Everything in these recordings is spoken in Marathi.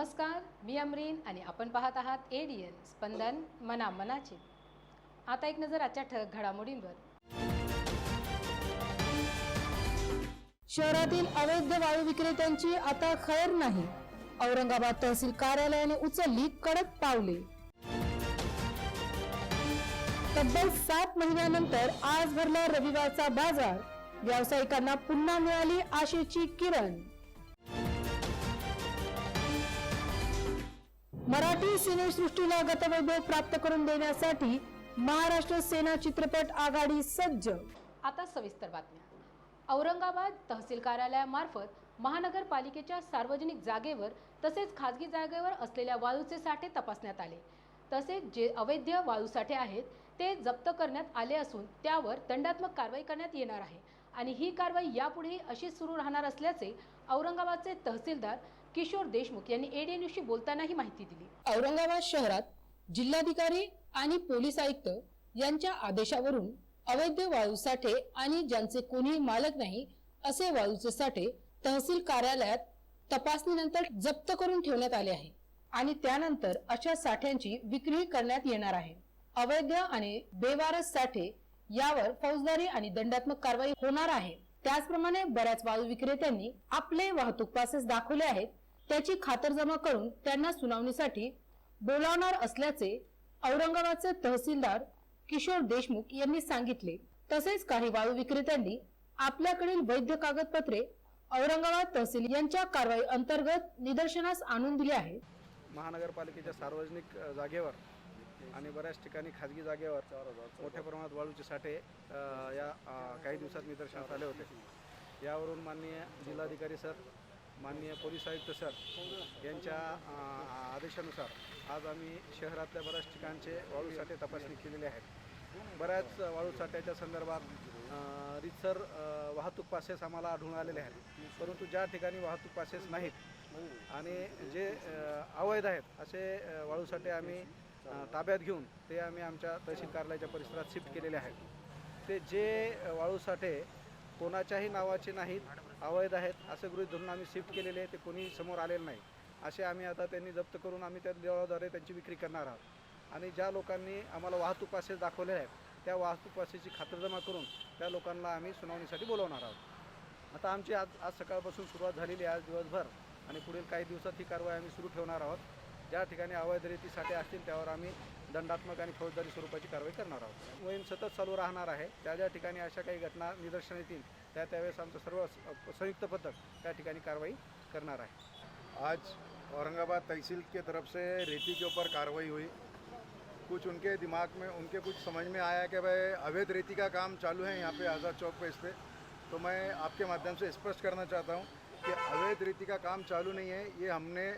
नमस्कार, मी अमरीन आणि आपण पाहत आहात एडीएन स्पंदन मनामनाचे। आता एक नजर आजच्या ठळक घडामोडींवर। शहरातील अवैध वाळू विक्रेत्यांची आता खैर नाही, औरंगाबाद तहसील कार्यालयाने उचलली कडक पावले। तब्बल 7 महिन्यानंतर आज भरला रविवारचा बाजार, व्यावसायिकांना पुन्हा मिळाली आशेची किरण। मराठी सिनेसृष्टीला गतवैभव प्राप्त करून देण्यासाठी महाराष्ट्र सेना चित्रपट आघाडी सज्ज। आता सविस्तर बातम्या। औरंगाबाद तहसील कार्यालयामार्फत महानगरपालिकेच्या सार्वजनिक जागेवर तसेच खाजगी जागेवर असलेल्या वाळूचे साठे तपासण्यात आले। तसेच जे अवैध वाळू साठे आहेत ते जप्त करण्यात आले असून त्यावर दंडात्मक कारवाई करण्यात येणार आहे आणि ही कारवाई यापुढेही अशीच सुरू राहणार असल्याचे औरंगाबादचे तहसीलदार किशोर देशमुख यांनी एडीएन न्यूजशी बोलताना ही माहिती दिली। औरंगाबाद शहरात जिल्हाधिकारी आणि पोलीस आयुक्त यांच्या आदेशावरून अवैध वाळू साठे आणि ज्यांचे कोणी मालक नाही असे वाळूचे साठे तहसील कार्यालयात तपासणीनंतर जप्त करून ठेवण्यात आले आहे आणि त्यानंतर अशा साठ्यांची विक्री करण्यात येणार आहे। अवैध आणि बेवारस साठे यावर फौजदारी आणि दंडात्मक कारवाई होणार आहे। त्याचप्रमाणे बऱ्याच वाळू विक्रेत्यांनी आपले वाहतूक पासेस दाखवले आहेत, त्याची खातरजमा करून त्यांना सुनावणीसाठी बोलावणार असल्याचे औरंगाबादचे तहसीलदार किशोर देशमुख यांनी सांगितले। तसेच काही वाळू विक्रेत्यांनी आपल्याकडील वैध कागदपत्रे औरंगाबाद तहसील यांच्या कारवाई अंतर्गत निदर्शनास आणून दिली आहे। महानगरपालिकेच्या सार्वजनिक जागेवर आणि बऱ्याच ठिकाणी खाजगी जागेवर मोठ्या प्रमाणात वाळूचे साठे या काही दिवसात निदर्शनास आले होते। यावरून माननीय जिल्हाधिकारी सर, माननीय पोलीस आयुक्त सर यांच्या आदेशानुसार आज आम्ही शहरातल्या बऱ्याच ठिकाणचे वाळू साठे तपासणी केलेले आहेत। बऱ्याच वाळू साठ्याच्या संदर्भात रितसर वाहतूक पासेस आम्हाला आढळून आलेले आहेत, परंतु ज्या ठिकाणी वाहतूक पासेस नाहीत आणि जे अवैध आहेत असे वाळू साठे आम्ही ताब्यात घेऊन ते आम्ही आमच्या तहसील कार्यालयाच्या परिसरात शिफ्ट केलेले आहेत। ते जे वाळू साठे कोणाच्याही नावाचे नाहीत, अवैध आहेत असे गृहीत धरून आम्ही शिफ्ट केलेले, ते कोणी समोर आलेलं नाही असे आम्ही आता त्यांनी जप्त करून आम्ही त्या देवाद्वारे त्यांची विक्री करणार आहोत आणि ज्या लोकांनी आम्हाला वाहतूक पासेस दाखवले आहेत त्या वाहतूक पासेसची खातरजमा करून त्या लोकांना आम्ही सुनावणीसाठी बोलवणार आहोत। आता आमची आज सकाळपासून सुरुवात झालेली आहे, आज दिवसभर आणि पुढील काही दिवसात ही कारवाई आम्ही सुरू ठेवणार आहोत। ज्या ठिकाणी अवैध रेतीसाठी असतील त्यावर आम्ही दंडात्मक आणि फौजदारी स्वरूपाची कारवाई करणार आहोत। मोहीम सतत चालू राहणार आहे। ज्या ज्या ठिकाणी अशा काही घटना निदर्शनास येतील त्यावेळेस आमचं सर्व संयुक्त पथक त्या ठिकाणी कार्रवाई करणार है। आज औरंगाबाद तहसील के तरफ से रेती के ऊपर कार्रवाई हुई। कुछ उनके दिमाग में कुछ समझ में आया कि भाई अवैध रेती का काम चालू है यहाँ पे आज़ाद चौक पे इस पर, तो मैं आपके माध्यम से स्पष्ट करना चाहता हूँ कि अवैध रेती का काम चालू नहीं है। ये हमने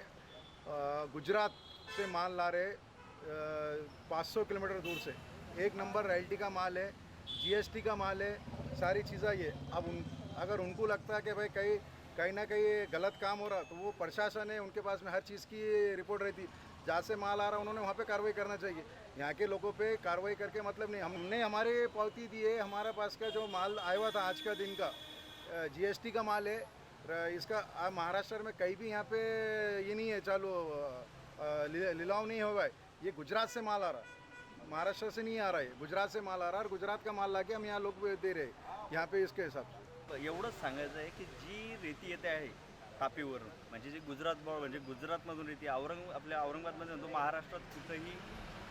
गुजरात से माल ला रहे 500 किलोमीटर दूर से, 1 नंबर रॉयल्टी का माल है, जीएसटी का माल है, सारी चीज़ें ये। अब अगर उनको लगता है कि भाई कहीं ना कहीं गलत काम हो रहा तो वो प्रशासन है, उनके पास में हर चीज़ की रिपोर्ट रहती, जहाँ से माल आ रहा उन्होंने वहाँ पे कार्रवाई करना चाहिए। यहाँ के लोगों पे कार्रवाई करके मतलब नहीं। हमने हमारे पावती दी है, हमारे पास का जो माल आया हुआ था आज का दिन का जीएसटी का माल है। इसका महाराष्ट्र में कहीं भी यहाँ पे ये नहीं है चालू, लिलाव नहीं हो रहा है। ये गुजरात से माल आ रहा है, महाराष्ट्र से नहीं आ रहा है, गुजरात से माल आ रहा है और गुजरात का माल लाके हम यहाँ लोग दे रहे हैं यहाँ पे इसके हिसाब से। एवढंच सांगायचं आहे की जी रेती येते आहे तापीवरून, म्हणजे जी गुजरातमधून रेती आपल्या औरंगाबादमध्ये म्हणतो, महाराष्ट्रात कुठंही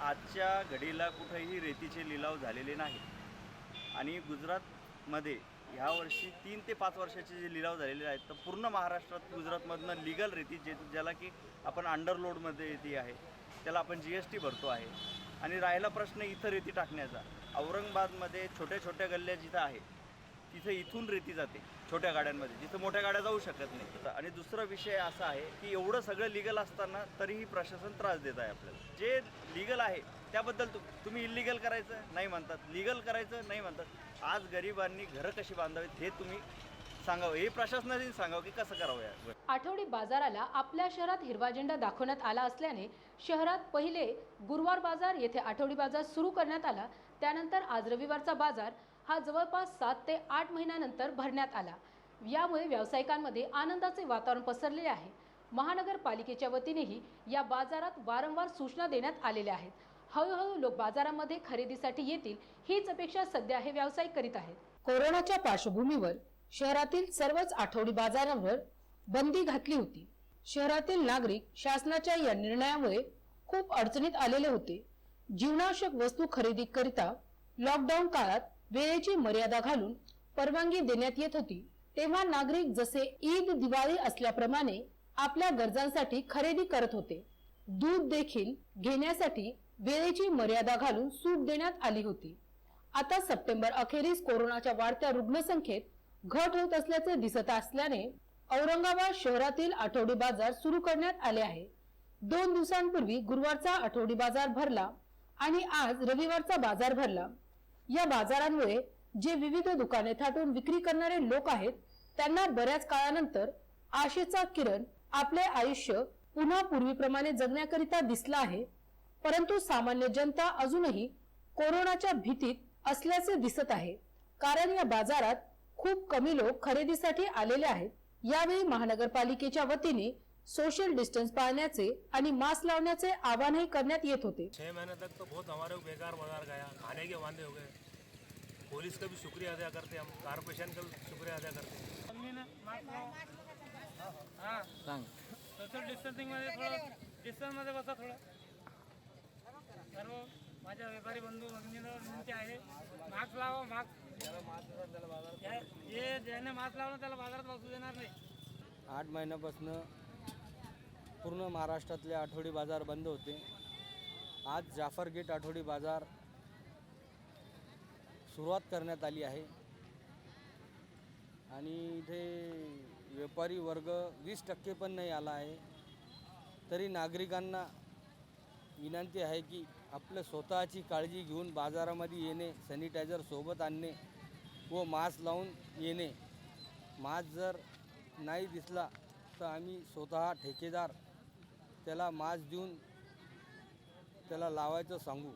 आजच्या घडीला कुठंही रेतीचे लिलाव झालेले नाहीत आणि गुजरातमध्ये ह्या वर्षी 3 ते 5 वर्षाचे जे लिलाव झालेले आहेत तर पूर्ण महाराष्ट्रात गुजरातमधनं लीगल रेती ज्याला की आपण अंडरलोडमध्ये रेती आहे त्याला आपण जीएसटी भरतो आहे। आणि राहिला प्रश्न इथं रेती टाकण्याचा, औरंगाबादमध्ये छोट्या छोट्या गल्ल्या जिथं आहे तिथं इथून रेती जाते छोट्या गाड्यांमध्ये, जिथं मोठ्या गाड्या जाऊ शकत नाही। आणि दुसरा विषय असा आहे की एवढं सगळं लीगल असताना तरीही प्रशासन त्रास देत आहे आपल्याला। जे लीगल आहे त्याबद्दल तुम्ही इल्लीगल करायचं नाही म्हणतात, लीगल करायचं नाही म्हणतात। आज गरिबांनी घरं कशी बांधावीत हे तुम्ही सांगावं, हे प्रशासनाने सांगावं की कसं करावं यार। आठवडी बाजाराला आपल्या शहरात हिरवा झेंडा दाखवण्यात आला असल्याने शहरात पहिले गुरुवार बाजार येथे आठवडी बाजार सुरू करण्यात आला। त्यानंतर आज रविवारचा बाजार हा जवळपास 7 ते 8 महिन्यानंतर भरण्यात आला। यामुळे व्यावसायिकांमध्ये आनंदाचे वातावरण पसरले आहे। महानगरपालिकेच्या वतीनेही या बाजारात वारंवार सूचना देण्यात आलेल्या आहेत. हळूहळू लोक बाजारामध्ये खरेदीसाठी येतील हीच अपेक्षा सध्या हे व्यावसायिक करीत आहेत. कोरोनाच्या पार्श्वभूमीवर शहरातील सर्वच आठवडी बाजारांवर बंदी घातली होती. शहरातील नागरिक शासनाच्या या निर्णयामुळे खूप अडचणीत आलेले होते. जीवनावश्यक वस्तू खरेदी करिता लॉकडाऊन काळात वेळेची मर्यादा घालून परवानगी देण्यात येत होती. तेव्हा नागरिक जसे ईद दिवाळी असल्याप्रमाणे आपल्या गरजांसाठी खरेदी करत होते. दूध देखील घेण्यासाठी वेळेची मर्यादा घालून सूट देण्यात आली होती. आता सप्टेंबर अखेरीस कोरोनाच्या वाढत्या रुग्णसंख्येत घट होत असल्याचे दिसत असल्याने औरंगाबाद शहरातील आठवडी बाजार सुरू करण्यात आले आहे. 2 दिवसांपूर्वी गुरुवारचा आठवडी बाजार भरला आणि आज रविवारचा बाजार भरला. या बाजारांमुळे जे विविध दुकाने थाटून विक्री करणारे लोक आहेत त्यांना बऱ्याच काळानंतर आशेचा किरण आपले आयुष्य पुन्हा पूर्वीप्रमाणे जगण्याकरिता दिसला आहे. परंतु सामान्य जनता अजूनही कोरोनाच्या भीतीत असल्याचे दिसत आहे. कारण या बाजारात खूप कमी लोक खरेदीसाठी आलेले आहेत. यावेळी महानगरपालिकेच्या वतीने सोशल डिस्टेंस पाळण्याचे आणि मास्क लावण्याचे आवाहनही करण्यात येत होते. 6 महीने तक तो बहुत हमारे को बेकार बाजार गया, खाने के वांदे हो गए. पुलिस का भी शुक्रिया अदा करते हम, कारपोरेशन का भी शुक्रिया अदा करते. सोशल डिस्टन्सिंगमध्ये थोडं डिस्टन्समध्ये बसा थोडं. सर्व माझ्या व्यापारी बंधू भगिनींना विनंती आहे, मास्क लावा. मास्क जे ज्याने मास्क लावलं त्याला बाजारात बसू देणार नाही. 8 महिन्यापासून पूर्ण महाराष्ट्रातले आठवडी बाजार बंद होते. आज जाफर गेट आठवडी बाजार सुरुवात करण्यात आली आहे आणि इथे व्यापारी वर्ग 20% पण नाही आला आहे. तरी नागरिकांना विनंती आहे की आपल्या स्वतःची काळजी घेऊन बाजारामध्ये येणे, सॅनिटायझर सोबत आणणे व मास्क लावून येणे. मास्क जर नाही दिसला तर आम्ही स्वतः ठेकेदार त्याला मास्क देऊन त्याला लावायचं सांगू.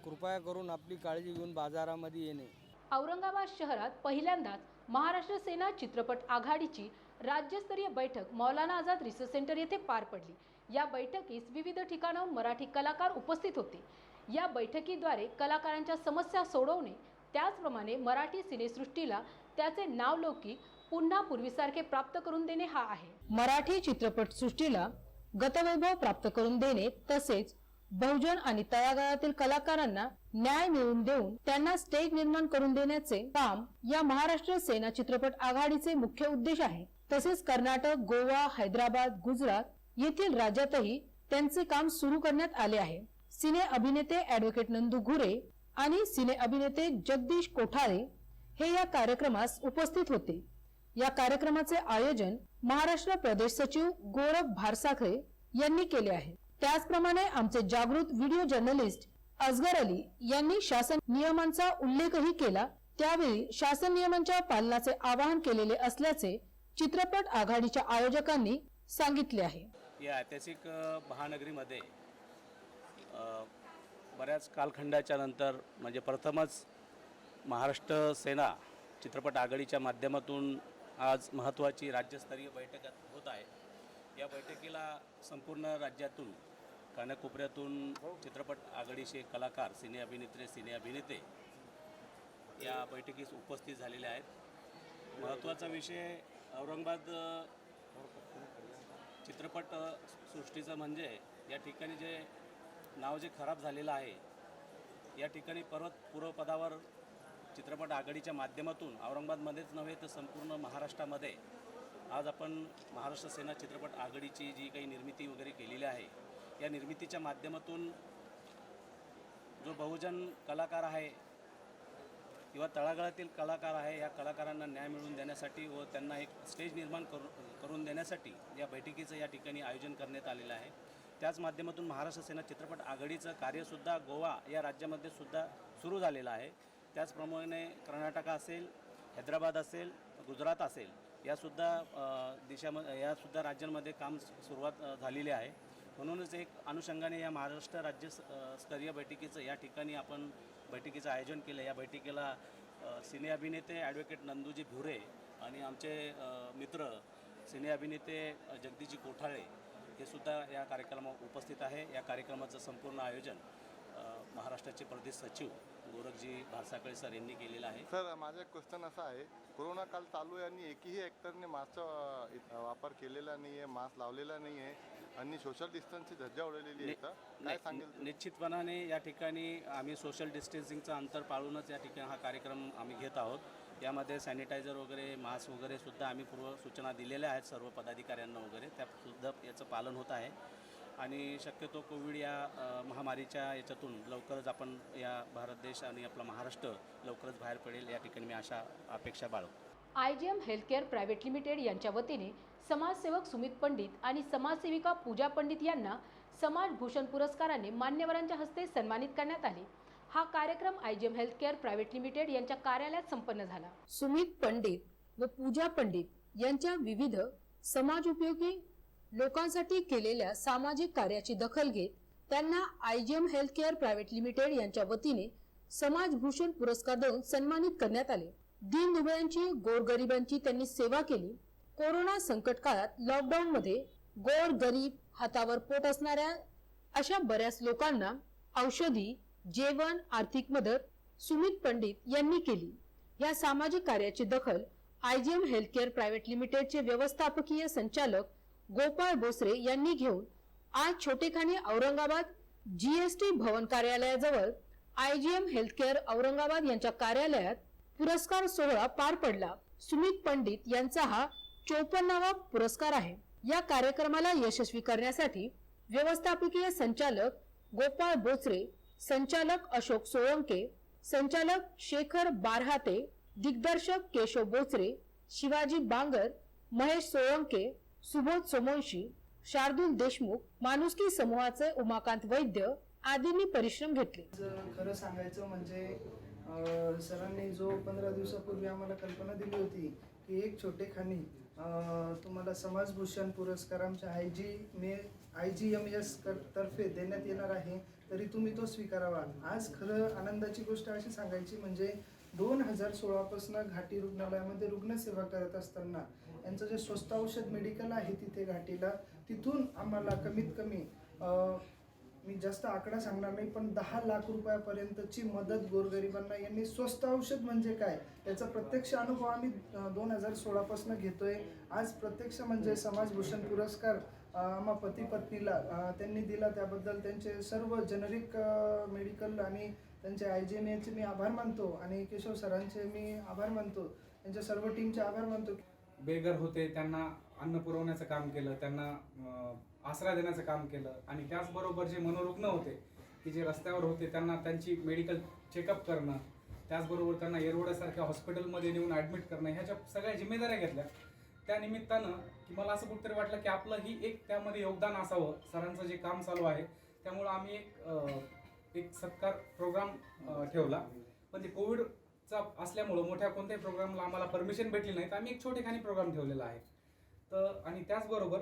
कृपया करून आपली काळजी घेऊन बाजारामध्ये येणे. औरंगाबाद शहरात पहिल्यांदाच महाराष्ट्र सेना चित्रपट आघाडीची राज्यस्तरीय बैठक मौलाना आझाद रिसर्च सेंटर येथे पार पडली. या बैठकीस विविध ठिकाणाहून मराठी कलाकार उपस्थित होते. या बैठकीद्वारे कलाकारांच्या समस्या सोडवणे, त्याचप्रमाणे मराठी सिनेसृष्टीला त्याचे नावलौकिक पुन्हा पूर्वीसारखे प्राप्त करून देणे हा आहे. मराठी चित्रपट सृष्टीला गतवैभव प्राप्त करून देणे तसेच बहुजन आणि तळागाळातील कलाकारांना न्याय मिळवून देऊन त्यांना स्टेज निर्माण करून देण्याचे काम या महाराष्ट्र सेना चित्रपट आघाडीचे मुख्य उद्देश आहे. तसेच कर्नाटक, गोवा, हैदराबाद, गुजरात येथील राज्यातही त्यांचे काम सुरू करण्यात आले आहे. सिने अभिनेते ॲडव्होकेट नंदू घुरे आणि सिने अभिनेते जगदीश कोठारे हे या कार्यक्रमास उपस्थित होते. या कार्यक्रमाचे आयोजन महाराष्ट्र प्रदेश सचिव गौरव भारसाखळे यांनी केले आहे. त्याचप्रमाणे आमचे जागृत व्हिडिओ जर्नलिस्ट असगर अली यांनी शासन नियमांचा उल्लेखही केला. त्यावेळी शासन नियमांच्या पालनाचे आवाहन केलेले असल्याचे चित्रपट आघाडीच्या आयोजकांनी सांगितले आहे. या ऐतिहासिक महानगरीमध्ये बऱ्याच कालखंडाच्या नंतर म्हणजे प्रथमच महाराष्ट्र सेना चित्रपट आघाडीच्या माध्यमातून आज महत्त्वाची राज्यस्तरीय बैठक होत आहे. या बैठकीला संपूर्ण राज्यातून कानाकोपऱ्यातून चित्रपट आघाडीचे कलाकार, सिने अभिनेत्री, सिने अभिनेते या बैठकीस उपस्थित झालेले आहेत. महत्त्वाचा विषय औरंगाबाद चित्रपट सृष्टीचं म्हणजे या ठिकाणी जे नाव जे खराब झालेलं आहे, या ठिकाणी परत पूर्वपदावर चित्रपट आघाडीच्या माध्यमातून औरंगाबादमध्येच नव्हे तर संपूर्ण महाराष्ट्रामध्ये आज आपण महाराष्ट्र सेना चित्रपट आघाडीची जी काही निर्मिती वगैरे केलेली आहे, या निर्मितीच्या माध्यमातून जो बहुजन कलाकार आहे किंवा तळागाळातील कलाकार आहे, या कलाकारांना न्याय मिळवून देण्यासाठी व त्यांना एक स्टेज निर्माण करून देण्यासाठी या बैठकीचं या ठिकाणी आयोजन करण्यात आलेलं आहे. त्याच माध्यमातून महाराष्ट्र सेना चित्रपट आघाडीचं कार्यसुद्धा गोवा या राज्यामध्ये सुद्धा सुरू झालेलं आहे. त्याचप्रमाणे कर्नाटक असेल, हैदराबाद असेल, गुजरात असेल यासुद्धा राज्यांमध्ये काम सुरुवात झालेली आहे. म्हणूनच एक अनुषंगाने या महाराष्ट्र राज्यस्तरीय बैठकीचं या ठिकाणी आपण बैठकीचं आयोजन केलं. या बैठकीला सिने अभिनेते ॲडव्होकेट नंदूजी घुरे आणि आमचे मित्र सिने अभिनेते जगदीशजी कोठाळे हे सुद्धा या कार्यक्रमात उपस्थित आहे. या कार्यक्रमाचं संपूर्ण आयोजन महाराष्ट्राचे प्रदेश सचिव गोरखजी भारसाकळे सर यांनी केलेलं आहे. सर माझा एक क्वेश्चन असा आहे, कोरोना काल चालू आहे आणि एकही ॲक्टरने मास्कचा वापर केलेला नाही आहे, मास्क लावलेला नाही आहे आणि सोशल डिस्टन्सची धज्जा उडवलेली आहे. तर काय सांगेल? निश्चितपणाने या ठिकाणी आम्ही सोशल डिस्टन्सिंगचं अंतर पाळूनच या ठिकाणी हा कार्यक्रम आम्ही घेत आहोत. यामध्ये सॅनिटायझर वगैरे मास्क वगैरे सुद्धा आम्ही पूर्व सूचना दिलेल्या आहेत सर्व पदाधिकाऱ्यांना वगैरे, त्यासुद्धा याचं पालन होत आहे. आणि शक्यतो कोविड या महामारीच्या याच्यातून लवकरच आपण या भारत देश आणि आपला महाराष्ट्र लवकरच बाहेर पडेल या ठिकाणी मी अपेक्षा बाळगतो. IGM हेल्थकेअर प्रायव्हेट लिमिटेड यांच्या वतीने समाजसेवक सुमित पंडित आणि समाजसेविका पूजा पंडित यांना समाजभूषण पुरस्काराने मान्यवरांच्या हस्ते सन्मानित करण्यात आले. हा कार्यक्रम IGM हेल्थकेअर प्रायव्हेट लिमिटेड यांच्या कार्यालयात संपन्न झाला. सुमित पंडित व पूजा पंडित यांच्या विविध समाजोपयोगी लोकांसाठी केलेल्या सामाजिक कार्याची दखल घेत त्यांना IGM हेल्थकेअर प्रायव्हेट लिमिटेड यांच्या वतीने समाजभूषण पुरस्कार देऊन सन्मानित करण्यात आले. दीनदुबळ्यांची, गोरगरिबांची त्यांनी सेवा केली. कोरोना संकट काळात लॉकडाऊन मध्ये गोर गरीब, हातावर पोट असणाऱ्या अशा बऱ्याच लोकांना औषधी, जेवण, आर्थिक मदत सुमित पंडित यांनी केली. या सामाजिक कार्याची दखल IGM हेल्थकेअर प्रायव्हेट लिमिटेडचे व्यवस्थापकीय संचालक गोपाळ बोसरे यांनी घेऊन आज छोटेखानी औरंगाबाद GST भवन कार्यालयाजवळ IGM हेल्थकेअर औरंगाबाद यांच्या कार्यालयात पुरस्कार सोहळा पार पडला. सुमित पंडित यांचा हा 54वा पुरस्कार आहे. या कार्यक्रमाला यशस्वी करण्यासाठी व्यवस्थापकीय संचालक गोपाळ बोचरे, संचालक अशोक सोळंके, संचालक शेखर बारहाते, दिग्दर्शक केशव बोचरे, शिवाजी बांगर, महेश सोळंके, सुबोध सोमवंशी, शार्दूल देशमुख, माणुसकी समूहाचे उमाकांत वैद्य आदींनी परिश्रम घेतले. खरं सांगायचं म्हणजे सरांनी जो 15 दिवसापूर्वी आम्हाला कल्पना दिली होती की एक छोटेखानी तुम्हाला समाजभूषण पुरस्कार आमच्या IGMS तर्फे देण्यात येणार आहे, तरी तुम्ही तो स्वीकारावा. आज खरं आनंदाची गोष्ट अशी सांगायची म्हणजे 2016 पासून घाटी रुग्णालयामध्ये रुग्णसेवा करत असताना यांचं जे स्वस्त औषध मेडिकल आहे तिथे घाटीला, तिथून आम्हाला कमीत कमी मी जास्त आकडा सांगणार नाही पण 10 लाख रुपयापर्यंतची मदत गोरगरिबांना यांनी स्वस्त औषध म्हणजे काय याचा प्रत्यक्ष अनुभव आम्ही 2016 पासून घेतोय. आज प्रत्यक्ष म्हणजे समाजभूषण पुरस्कार आम्हा पती पत्नीला त्यांनी दिला, त्याबद्दल त्यांचे सर्व जेनरिक मेडिकल आणि त्यांचे IGMचे मी आभार मानतो आणि केशव सरांचे मी आभार मानतो, त्यांच्या सर्व टीमचे आभार मानतो. बेघर होते त्यांना अन्न पुरवण्याचं काम केलं, त्यांना आसरा देण्याचं काम केलं आणि त्याचबरोबर जे मनोरुग्ण होते की जे रस्त्यावर होते त्यांना त्यांची मेडिकल चेकअप करणं, त्याचबरोबर त्यांना येरवड्यासारख्या हॉस्पिटलमध्ये नेऊन ॲडमिट करणं, ह्याच्या सगळ्या जिम्मेदाऱ्या घेतल्या. त्या निमित्तानं की मला असं कुठेतरी वाटलं की आपलं ही एक त्यामध्ये योगदान असावं. सरांचं जे काम चालू आहे त्यामुळं आम्ही एक सत्कार प्रोग्राम ठेवला. पण ते कोविडचा असल्यामुळं मोठ्या कोणत्याही प्रोग्रामला आम्हाला परमिशन भेटली नाही, तर आम्ही एक छोटेखानी प्रोग्राम ठेवलेला आहे. तर आणि त्याचबरोबर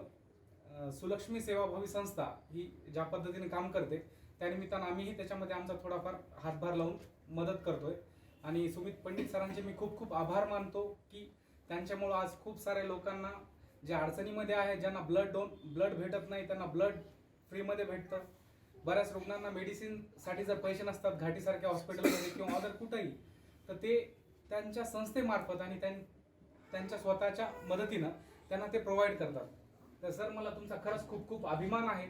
सुलक्ष्मी सेवाभावी संस्था ही ज्या पद्धतीने काम करते त्यानिमित्तानं आम्हीही त्याच्यामध्ये आमचा थोडाफार हातभार लावून मदत करतोय. आणि सुमित पंडित सरांचे मी खूप खूप आभार मानतो की त्यांच्यामुळं आज खूप साऱ्या लोकांना ज्या अडचणीमध्ये आहे, ज्यांना ब्लड भेटत नाही त्यांना ब्लड फ्रीमध्ये भेटतं. बऱ्याच रुग्णांना मेडिसिनसाठी जर पैसे नसतात घाटीसारख्या हॉस्पिटलमध्ये किंवा अदर कुठंही, तर ते त्यांच्या संस्थेमार्फत आणि त्यांच्या स्वतःच्या मदतीनं त्यांना ते प्रोव्हाइड करतात. तर सर मला तुमचा खरंच खूप खूप अभिमान आहे.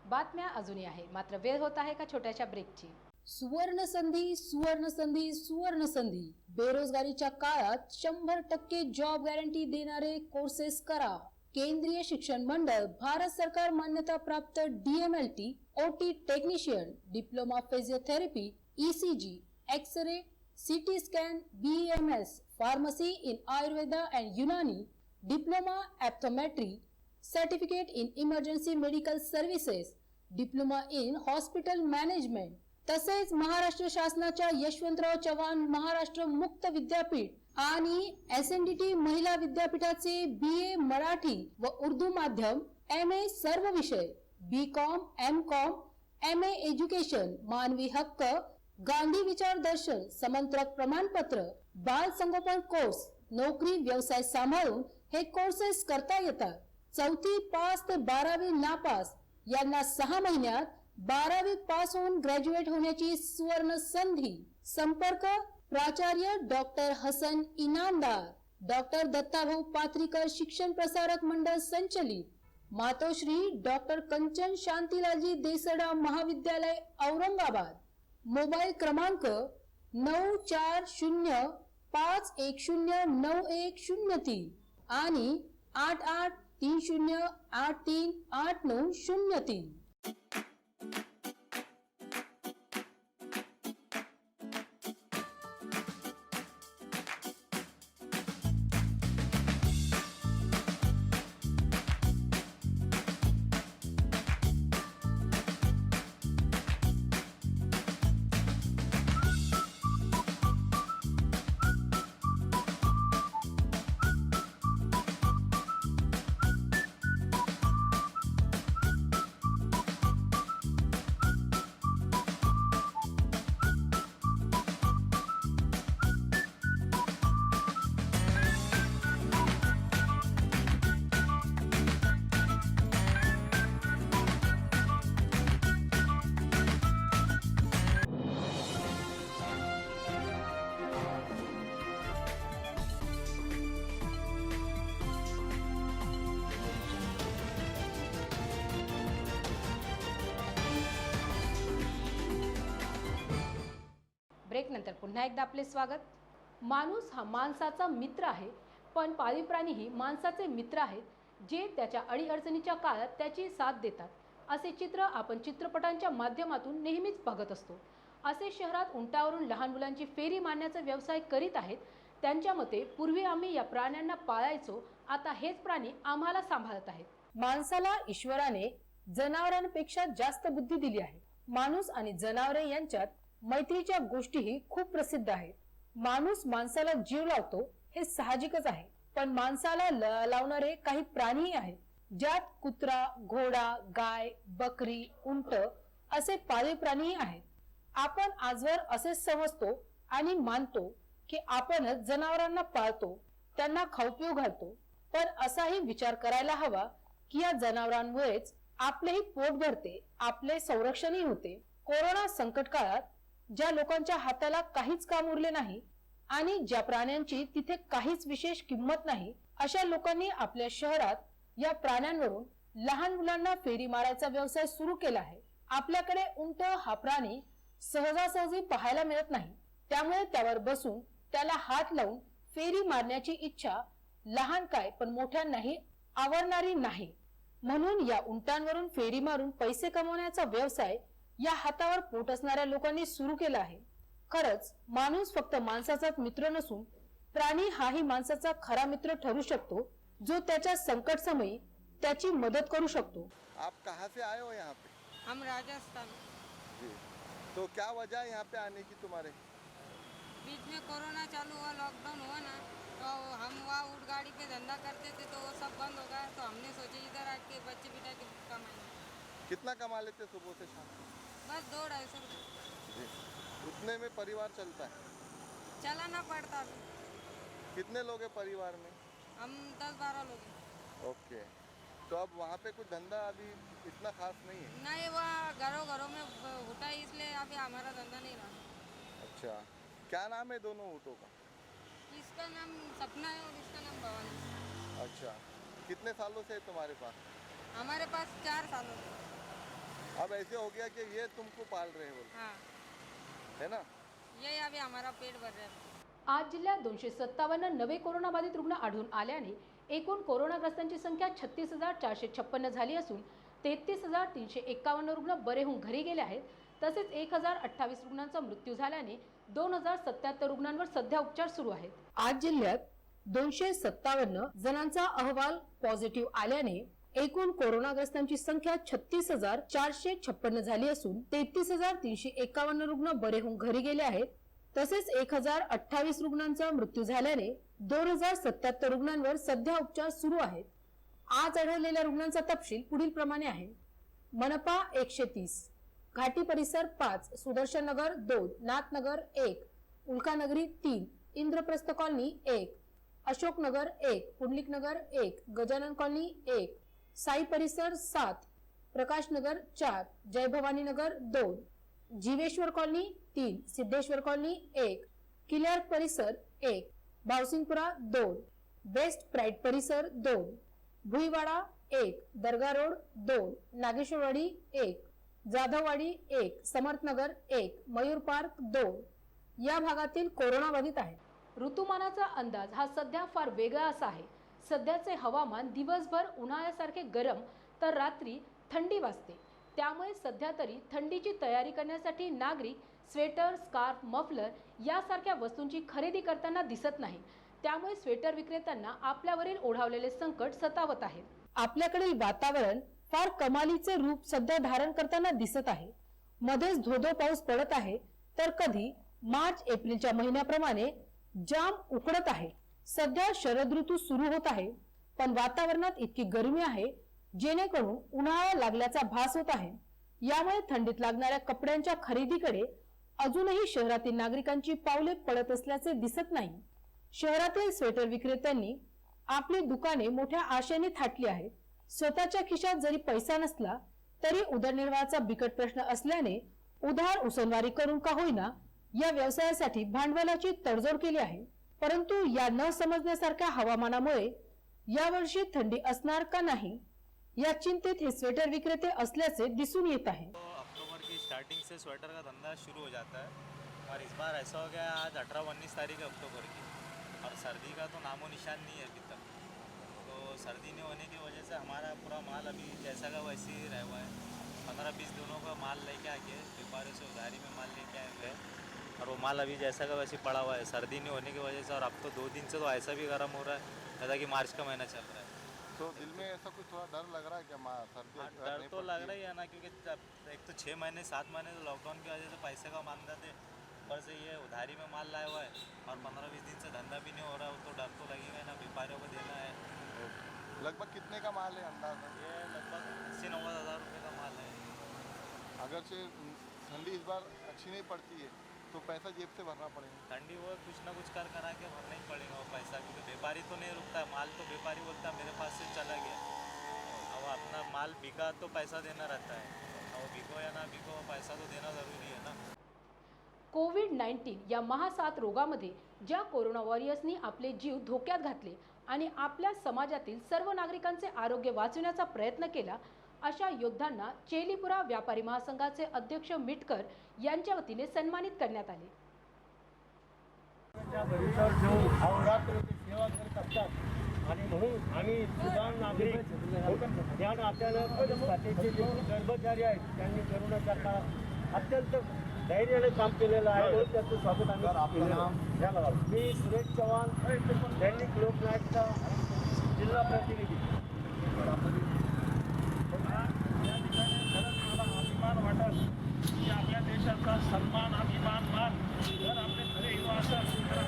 बातम्या अजूनही आहे, मात्र वेळ होत आहे का छोट्याशा ब्रेकची. सुवर्ण संधी, सुवर्ण संधी, सुवर्ण संधी. बेरोजगारीच्या काळात 100% जॉब गॅरंटी देणारे कोर्सेस करा. केंद्रीय शिक्षण मंडळ, भारत सरकार मान्यता प्राप्त DMLT, OT technician, diploma physiotherapy, ECG, x ray, CT scan, BEMS, pharmacy in Ayurveda and Unani, diploma optometry, certificate in emergency medical services, diploma in hospital management, तसेच महाराष्ट्र शासनाच्या यशवंतराव चव्हाण महाराष्ट्र मुक्त विद्यापीठ आणि SNDT महिला विद्यापीठाचे BA मराठी व उर्दू माध्यम, MA सर्व विषय, BCom, MCom, MA एज्युकेशन, मानवी हक्क, गांधी विचार दर्शन, समंत्रक प्रमाणपत्र, बाल संगोपन कोर्स, नोकरी व्यवसाय सांभाळून हे कोर्सेस करता येतात. 4थी पास ते 12वी नापास यांना 6 महिन्यात 12वी पास होऊन ग्रॅज्युएट होण्याची सुवर्ण संधी. संपर्क प्राचार्य डॉक्टर हसन इनामदार, डॉक्टर दत्ताभाऊ पात्रीकर शिक्षण प्रसारक मंडळ संचलित, मातोश्री डॉक्टर कंचन शांतीलालजी देसडा महाविद्यालय औरंगाबाद. मोबाईल क्रमांक 9405109103 आणि 8830838903. ब्रेक नंतर पुन्हा एकदा आपले स्वागत. माणूस हा माणसाचा मित्र आहे, पण पाळीव प्राणीही माणसाचे मित्र आहेत, जे त्याच्या अडीअडचणीच्या काळात त्याची साथ देतात. असे चित्र आपण चित्रपटांच्या माध्यमातून नेहमीच बघत असतो. असे शहरात उंटावरून लहान मुलांची फेरी मारण्याचा व्यवसाय करीत आहेत. त्यांच्या मते पूर्वी आम्ही या प्राण्यांना पाळायचो, आता हेच प्राणी आम्हाला सांभाळत आहेत. माणसाला ईश्वराने जनावरांपेक्षा जास्त बुद्धी दिली आहे. माणूस आणि जनावरे यांच्यात मैत्रीच्या गोष्टीही खूप प्रसिद्ध आहेत. माणूस माणसाला जीव लावतो हे साहजिकच आहे, पण माणसाला लावणारे काही प्राणीही आहेत, ज्यात कुत्रा, घोडा, गाय, बकरी, उंट असे पाळीव प्राणीही आहेत. आपण आजवर असे समजतो आणि मानतो की आपणच जनावरांना पाळतो, त्यांना खाऊ-पिऊ घालतो, पण असाही विचार करायला हवा की या जनावरांमुळेच आपलेही पोट भरते, आपले संरक्षणही होते. कोरोना संकट काळात ज्या लोकांच्या हाताला काहीच काम उरले नाही आणि ज्या प्राण्यांची तिथे काहीच विशेष किंमत नाही, अशा लोकांनी आपल्या शहरात या प्राण्यांवरून लहान मुलांना फेरी मारायचा व्यवसाय सुरू केला आहे. आपल्याकडे उंट हा प्राणी सहजासहजी पाहायला मिळत नाही, त्यामुळे त्यावर बसून त्याला हात लावून फेरी मारण्याची इच्छा लहान काय पण मोठ्यांनाही आवडणारी नाही. म्हणून या उंटांवरून फेरी मारून पैसे कमवण्याचा व्यवसाय या हातावर पोट असणाऱ्या लोकांनी सुरू केला आहे. खरंच माणूस फक्त माणसाचाच मित्र नसून प्राणी हाही माणसाचा खरा मित्र ठरू शकतो, जो त्याच्या संकट समयी त्याची मदत करू शकतो. आप कहाँ से आए हो यहाँ पे? हम राजस्थान. जी, तो क्या वजह है यहाँ पे आने की तुम्हारे? बीच में कोरोना चालू हुआ, लॉकडाउन हुआ ना, तो हम वहाँ ऊँट गाड़ी पे धंधा करते थे, तो वो सब बंद हो गया, तो हमने सोचे इधर आके बच्चे बिठा के कमाएंगे. कितना कमा लेते सुबह से शाम? बस 200-250 रुपये जी, उतने में परिवार चलता है? चलाना पड़ता है. कितने लोग हैं परिवार में? हम 10-12 लोग हैं. ओके, तो अब वहाँ पे कुछ धंधा अभी इतना खास नहीं है? नहीं, वहाँ घरों में होता है, इसलिए अभी हमारा धंधा नहीं रहा. अच्छा, क्या नाम है दोनों ऊँटों का? इसका नाम सपना है और इसका नाम भवानी. अच्छा, कितने सालों से है तुम्हारे पास? हमारे पास 4 सालों से. अब ऐसे हो गया कि ये तुमको पाल रहे हो, हाँ, है ना? यही अभी हमारा पेट भर रहा है. आज जिल्ह्यात 257 नवे कोरोनाबाधित रुग्ण आढळून आल्याने एकूण कोरोनाग्रस्तांची संख्या 36,456 झाली असून 33,351 रुग्ण बरे होऊन घरी गेले आहेत. तसेच 1,028 रुग्णांचा मृत्यू झाल्याने 2,077 रुग्णांवर सध्या उपचार सुरू आहेत. आज जिल्ह्यात 257 जणांचा अहवाल पॉझिटिव्ह आल्याने एकूण कोरोनाग्रस्तांची संख्या 36,456 झाली असून 33,351 रुग्ण बरे होऊन घरी गेले आहेत. तसेच 1,028 रुग्णांचा मृत्यू झाल्याने 2,077 रुग्णांवर सध्या उपचार सुरू आहेत. आज आढळलेल्या रुग्णांचा तपशील पुढील प्रमाणे आहे. मनपा 130, घाटी परिसर 5, सुदर्शन नगर 2, नाथनगर 1, उल्कानगरी 3, इंद्रप्रस्थ कॉलनी 1, अशोकनगर 1, पुंडलिक नगर 1, गजानन कॉलनी 1, साई परिसर 7, प्रकाश नगर 4, जय भवानी नगर 2, जीवेश्वर कॉलनी 3, सिद्धेश्वर कॉलनी 1, किल्यार परिसर 1, भावसिंगपुरा 2, बेस्ट प्राइड परिसर 2, भुईवाडा 1, दर्गा रोड 2, नागेश्वरवाडी 1, जाधववाडी 1, समर्थनगर 1, मयूर पार्क 2 या भागातील कोरोना बाधित आहे. ऋतुमानाचा अंदाज हा सध्या फार वेगळा असा आहे. सध्याचे हवामान दिवसभर उन्हाळ्यासारखे गरम तर रात्री थंडी वाजते. त्यामुळे सध्या तरी थंडीची तयारी करण्यासाठी नागरिक स्वेटर, स्कार्फ, मफलर यासारख्या वस्तूंची खरेदी करताना दिसत नाही. त्यामुळे स्वेटर विक्रेत्यांना आपल्यावरील ओढावलेले संकट सतावत आहे. आपल्याकडील वातावरण फार कमालीचे रूप सध्या धारण करताना दिसत आहे. मध्येच धोधो पाऊस पडत आहे तर कधी मार्च एप्रिलच्या महिन्याप्रमाणे जाम उकडत आहे. सध्या शरद ऋतू सुरू होत आहे, पण वातावरणात इतकी गरमी आहे जेणेकरून उन्हाळा लागल्याचा भास होत आहे. यामुळे थंडीत लागणाऱ्या कपड्यांच्या खरेदीकडे अजूनही शहरातील नागरिकांची पावले पडत असल्याचे दिसत नाही. शहरातील स्वेटर विक्रेत्यांनी आपली दुकाने मोठ्या आशेने थाटली आहेत. स्वतःच्या खिशात जरी पैसा नसला तरी उदरनिर्वाहाचा बिकट प्रश्न असल्याने उधार उसनवारी करून का होईना या व्यवसायासाठी भांडवलाची तडजोड केली आहे. परंतु या न समजण्यासारख्या हवामानामुळे यावर्षी थंडी असणार का नहीं या चिंतित हे स्वेटर विक्रेते असल्याचे दिसून येत आहे. अक्टूबर की स्टार्टिंग से स्वेटर का धंधा शुरू हो जाता है और इस बार ऐसा हो गया आज 18-19 तारीख है अक्टूबर की और सर्दी का तो नामो निशान नहीं है अभी तक. तो सर्दी नहीं होने की वजह से हमारा पूरा माल अभी जैसा का वैसे ही रहा हुआ है. 15-20 दिनों का माल लेके आके व्यापारियों से उधारी में माल लेके आए हुए और वो माल अभी जैसा का वैसे पड़ा हुआ है सर्दी नहीं होने की वजह से. और अब तो 2 दिन से तो ऐसा भी गर्म हो रहा है जैसा कि मार्च का महीना चल रहा है. तो दिल में ऐसा कुछ थोड़ा डर लग रहा है क्या सर्दी? डर तो लग रहा ही है ना, क्योंकि एक तो 6 महीने 7 महीने तो लॉकडाउन की वजह से पैसे का मानते थे. ऊपर से ये उधारी में माल लाया हुआ है और 15-20 दिन से धंधा भी नहीं हो रहा है, तो डर तो लगेगा ना. व्यापारियों को देना है. लगभग कितने का माल है अंदाज़ा? ये लगभग 80-90 हज़ार रुपये का माल है. अगर से ठंडी इस बार अच्छी नहीं पड़ती है तो पैसा जेब से भरना पड़ेगा. ठंडी वो कुछ ना कुछ कर करा के भरना ही पड़ेगा वो पैसा, क्योंकि व्यापारी तो नहीं रुकता है. माल तो व्यापारी बोलता है मेरे पास से चला गया. अब अपना माल बिका तो पैसा देना रहता है. और बिको या ना बिको पैसा तो देना ज़रूरी है ना. कोविड-19 या महासाथ रोगामध्ये ज्या कोरोना वॉरियर्सनी आपले जीव धोक्यात घातले आणि आपल्या समाजातील सर्व नागरिकांचे आरोग्य वाचवण्याचा प्रयत्न केला, अशा योद्ध्यांना चेलीपुरा व्यापारी महासंघाचे अध्यक्ष मिटकर यांच्या वतीने सन्मानित करण्यात आले. आणि म्हणून आम्ही सुजाण नागरिक या नात्यानं पोलीस खात्याचे जे कर्मचारी आहेत त्यांनी करोनाच्या काळात अत्यंत धैर्याने काम केलेलं आहे. म्हणून त्याचं स्वागत आम्ही केलेलं आहे. मी सुरेश चव्हाण दैनिक लोकनायकचा जिल्हा प्रतिनिधी. या ठिकाणी खरंच मला अभिमान वाटत की आपल्या देशाचा सन्मान अभिमान मान जर आपले खरे युवा असेल तर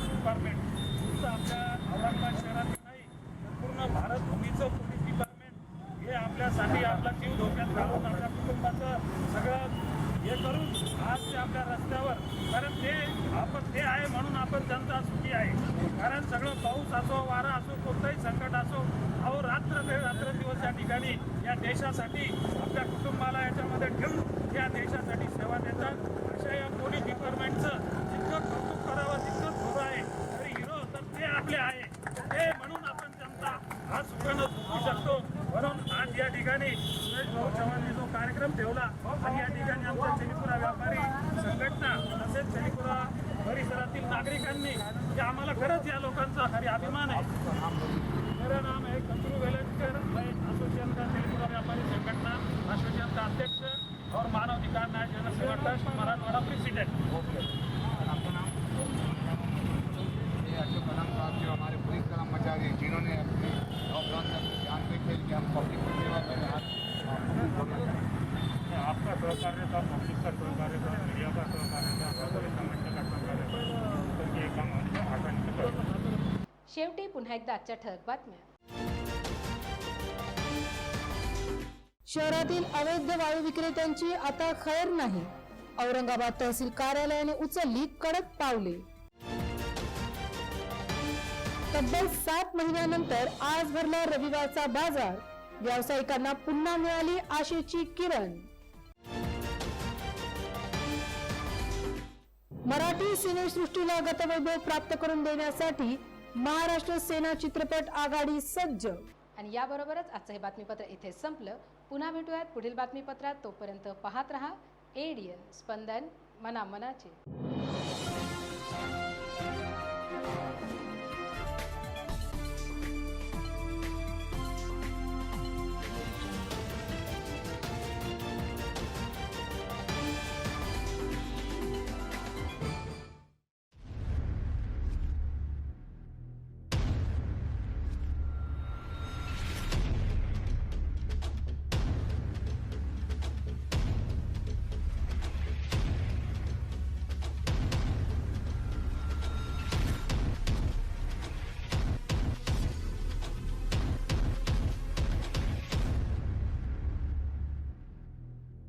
डिपार्टमेंट फक्त आपल्या औरंगाबाद शहरातील नाही तर पूर्ण भारतभूमीचं पोलीस डिपार्टमेंट हे आपल्यासाठी आपला जीव धोक्यात घालून आपल्या कुटुंबाचं सगळं हे करून आज ते आपल्या रस्त्यावर, कारण ते आपण ते आहे म्हणून आपण जनता सुखी आहे. कारण सगळं पाऊस असो वारा असो कोणतंही संकट असो अहो रात्रंदिवस या ठिकाणी या देशासाठी आपल्या कुटुंबाला याच्यामध्ये ठेवून या देशासाठी सेवा देतात. अशा या पोलीस डिपार्टमेंटचं जितकं कौतुक करावं तितकं थोडं आहे. तरी हिरो तर ते आपले आहे ते म्हणून आपण जनता आज सुखानं झोपू शकतो. म्हणून आज या ठिकाणी सुरेश भाऊ चव्हाणने जो कार्यक्रम ठेवला आणि या ठिकाणी आमच्या चेलीपुरा व्यापारी संघटना तसेच चेलीपुरा परिसरातील नागरिकांनी जे आम्हाला खरंच या लोकांचा खरी अभिमान आहे. मेरा नाम है कंदरू वेलनकर, मैं एसोसिएशन का चेलीपुरा व्यापारी संघटना एसोसिएशन का अध्यक्ष और मानव अधिकार न्याय जनसेवा ट्रस्ट मराठवाड़ा प्रेसिडेंट. आपका नाम? अशोक कलाम साहब जो हमारे पुलिस कर्मचारी हैं जिन्होंने अपने लॉकडाउन में अपनी जान पे खेल के हम पब्लिक की सेवा कर रहे हैं. आपका सहकार्य था, पब्लिक का सहकार्य था, मीडिया का सहकार्य था, व्यापारी संघटना का सहकार्य था, तर हे काम आम्ही करतो. शेवटी पुन्हा एकदा आजच्या ठळक बातम्या. शहरातील अवैध वाळू विक्रेत्यांची आता खैर नाही. औरंगाबाद तहसील कार्यालयाने उचलली कडक पावले. तब्बल 7 महिन्यानंतर आज भरला रविवारचा बाजार. व्यावसायिकांना पुन्हा मिळाली आशेची किरण. मराठी सिनेसृष्टीला गतवैभव प्राप्त करून देण्यासाठी महाराष्ट्र सेना चित्रपट आघाडी सज्ज. आणि याबरोबरच आजचं हे बातमीपत्र इथे संपलं. पुन्हा भेटूयात पुढील बातमीपत्रात. तोपर्यंत पाहत रहा एडीएन स्पंदन, मनामनाचे.